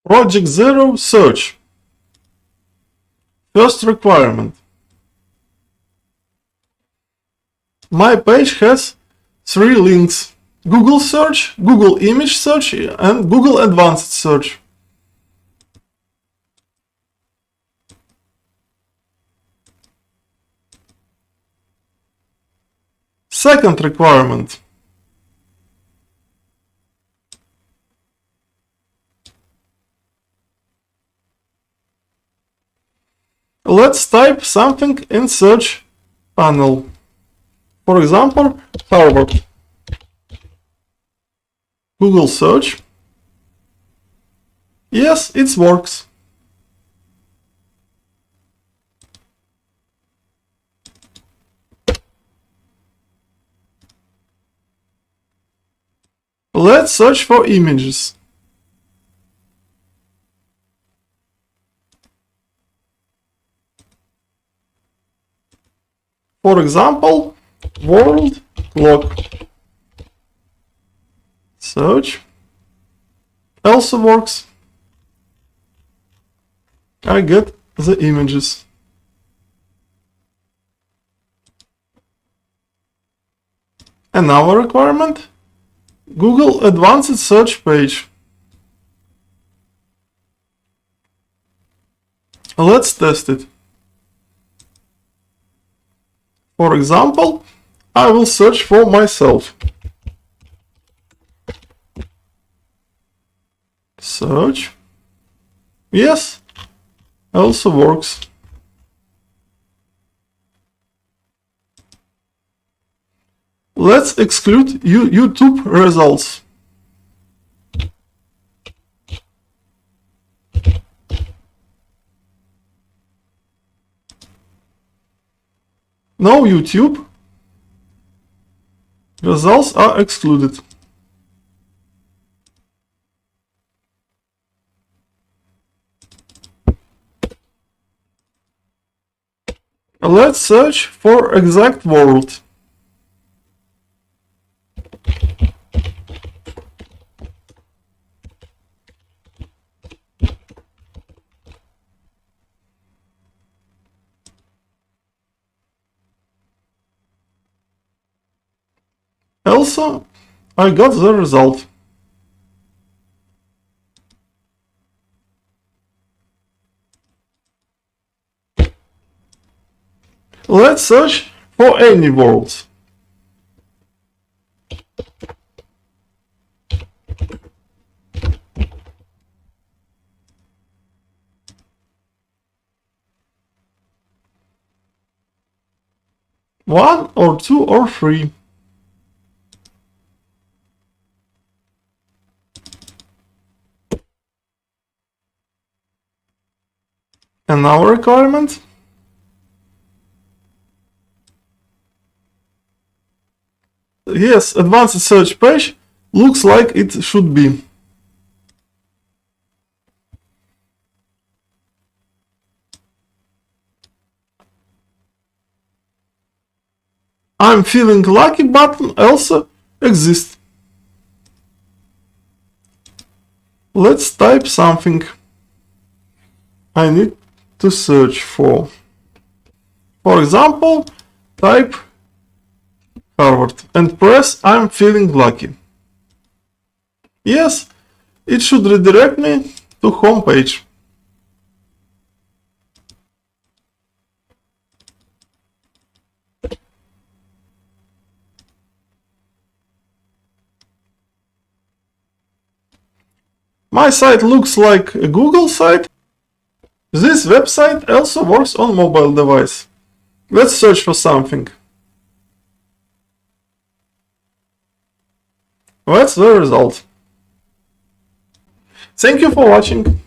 Project 0 search. First requirement. My page has 3 links: Google search, Google image search, and Google advanced search. Second requirement. Let's type something in search panel. For example, Harvard. Google search. Yes, it works. Let's search for images. For example, world clock. Search. Also works. I get the images. Another requirement. Google advanced search page. Let's test it. For example, I will search for myself. Search. Yes, also works. Let's exclude YouTube results. No YouTube results are excluded. Let's search for exact word. Also, I got the result. Let's search for any words. One or two or three. Another requirement. Yes, advanced search page looks like it should be. I'm feeling lucky button also exists. Let's type something I need to search for. For example, type Harvard and press I'm feeling lucky. Yes, it should redirect me to home page. My site looks like a Google site. This website also works on mobile device. Let's search for something. That's the result. Thank you for watching.